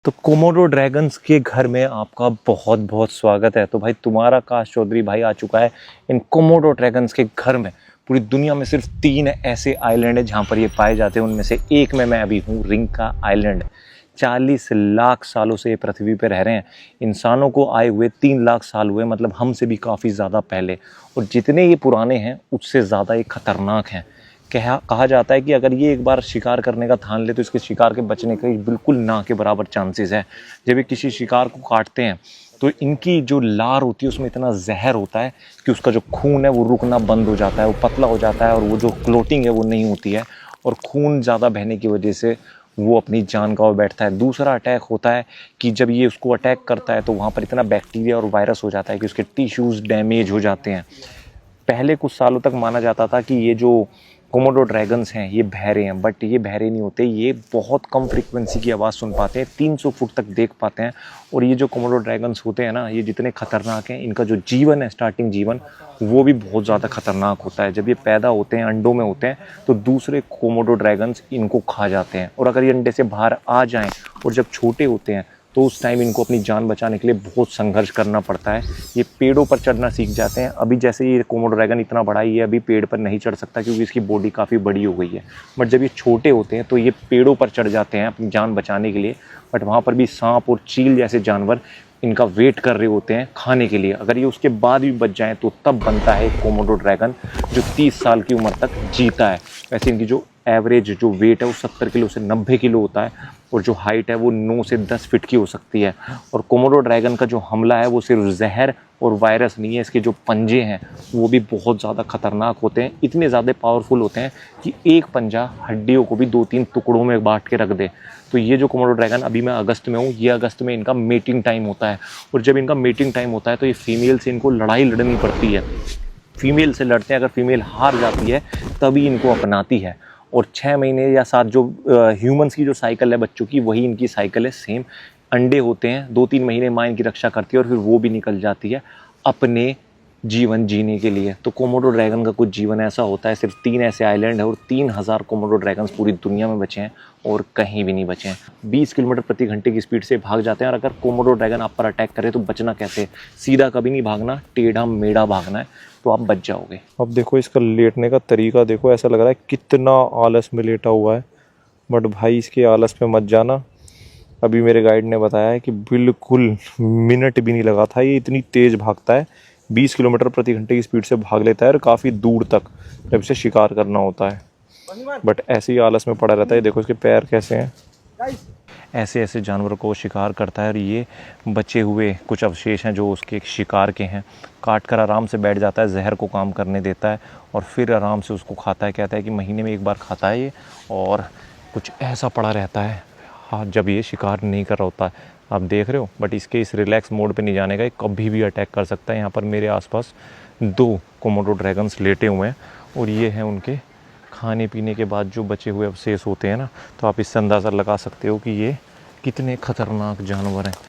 तो Komodo dragons के घर में आपका बहुत बहुत स्वागत है। तो भाई तुम्हारा काश चौधरी भाई आ चुका है इन कोमोडो ड्रैगन्स के घर में। पूरी दुनिया में सिर्फ 3 ऐसे आइलैंड है जहाँ पर ये पाए जाते हैं, उनमें से एक में मैं अभी हूँ, रिंका आइलैंड। 40 लाख सालों से ये पृथ्वी पर रह रहे हैं। इंसानों को आए हुए 3 लाख साल हुए, मतलब हमसे भी काफ़ी ज़्यादा पहले। और जितने ये पुराने हैं उससे ज़्यादा ये खतरनाक हैं। कहा जाता है कि अगर ये एक बार शिकार करने का ठान ले तो इसके शिकार के बचने के बिल्कुल ना के बराबर चांसेस है। जब ये किसी शिकार को काटते हैं तो इनकी जो लार होती है उसमें इतना जहर होता है कि उसका जो खून है वो रुकना बंद हो जाता है, वो पतला हो जाता है और वो जो क्लोटिंग है वो नहीं होती है, और खून ज़्यादा बहने की वजह से वो अपनी जान गंवा बैठता है। दूसरा अटैक होता है कि जब ये उसको अटैक करता है तो वहाँ पर इतना बैक्टीरिया और वायरस हो जाता है कि उसके टिश्यूज़ डैमेज हो जाते हैं। पहले कुछ सालों तक माना जाता था कि ये जो कोमोडो ड्रैगन्स हैं ये बहरे हैं, बट ये बहरे नहीं होते। ये बहुत कम फ्रीक्वेंसी की आवाज़ सुन पाते हैं, 300 फुट तक देख पाते हैं। और ये जो कोमोडो ड्रैगन्स होते हैं ना, ये जितने खतरनाक हैं, इनका जो जीवन है, स्टार्टिंग जीवन, वो भी बहुत ज़्यादा खतरनाक होता है। जब ये पैदा होते हैं, अंडों में होते हैं, तो दूसरे कोमोडो ड्रैगन्स इनको खा जाते हैं। और अगर ये अंडे से बाहर आ जाएँ और जब छोटे होते हैं तो उस टाइम इनको अपनी जान बचाने के लिए बहुत संघर्ष करना पड़ता है। ये पेड़ों पर चढ़ना सीख जाते हैं। अभी जैसे ये कोमोडो ड्रैगन इतना बड़ा ही है, अभी पेड़ पर नहीं चढ़ सकता क्योंकि इसकी बॉडी काफ़ी बड़ी हो गई है। बट जब ये छोटे होते हैं तो ये पेड़ों पर चढ़ जाते हैं अपनी जान बचाने के लिए। बट वहाँ पर भी सांप और चील जैसे जानवर इनका वेट कर रहे होते हैं खाने के लिए। अगर ये उसके बाद भी बच जाएँ तो तब बनता है कोमोडो ड्रैगन जो 30 साल की उम्र तक जीता है। वैसे इनकी जो एवरेज जो वेट है वो 70 किलो से 90 किलो होता है, और जो हाइट है वो 9 से 10 फीट की हो सकती है। और कोमोडो ड्रैगन का जो हमला है वो सिर्फ जहर और वायरस नहीं है, इसके जो पंजे हैं वो भी बहुत ज़्यादा खतरनाक होते हैं। इतने ज़्यादा पावरफुल होते हैं कि एक पंजा हड्डियों को भी 2-3 टुकड़ों में बांट के रख दे। तो ये जो कोमोडो ड्रैगन, अभी मैं अगस्त में हूँ, ये अगस्त में इनका मेटिंग टाइम होता है। और जब इनका मेटिंग टाइम होता है तो ये फीमेल से इनको लड़ाई लड़नी पड़ती है। फीमेल से लड़ते हैं, अगर फीमेल हार जाती है तभी इनको अपनाती है। और 6 महीने या 7 जो ह्यूमंस की जो साइकिल है बच्चों की, वही इनकी साइकिल है सेम। अंडे होते हैं, 2-3 महीने माँ इनकी रक्षा करती है और फिर वो भी निकल जाती है अपने जीवन जीने के लिए। तो कोमोडो ड्रैगन का कुछ जीवन ऐसा होता है। सिर्फ 3 ऐसे आइलैंड है और 3000 कोमोडो ड्रैगन्स पूरी दुनिया में बचे हैं और कहीं भी नहीं बचे हैं। 20 किलोमीटर प्रति घंटे की स्पीड से भाग जाते हैं। और अगर कोमोडो ड्रैगन आप पर अटैक करे तो बचना कैसे? सीधा कभी नहीं भागना, टेढ़ा मेढ़ा भागना है, तो आप बच जाओगे। अब देखो इसका लेटने का तरीका देखो, ऐसा लग रहा है कितना आलस में लेटा हुआ है। बट भाई इसके आलस में मत जाना। अभी मेरे गाइड ने बताया है कि बिल्कुल मिनट भी नहीं लगा था, ये इतनी तेज़ भागता है। 20 किलोमीटर प्रति घंटे की स्पीड से भाग लेता है और काफ़ी दूर तक जब इसे शिकार करना होता है। बट ऐसे ही आलस में पड़ा रहता है। देखो इसके पैर कैसे हैं। ऐसे ऐसे जानवरों को शिकार करता है। और ये बचे हुए कुछ अवशेष हैं जो उसके शिकार के हैं, काट कर आराम से बैठ जाता है, जहर को काम करने देता है और फिर आराम से उसको खाता है। कहता है कि महीने में एक बार खाता है ये, और कुछ ऐसा पड़ा रहता है हाँ जब ये शिकार नहीं कर रहा होता है। आप देख रहे हो, बट इसके इस रिलैक्स मोड पे नहीं जाने का, कभी भी अटैक कर सकता है। यहाँ पर मेरे आसपास 2 कोमोडो ड्रैगन्स लेटे हुए हैं और ये हैं उनके खाने पीने के बाद जो बचे हुए अवशेष होते हैं ना। तो आप इससे अंदाज़ा लगा सकते हो कि ये कितने खतरनाक जानवर हैं।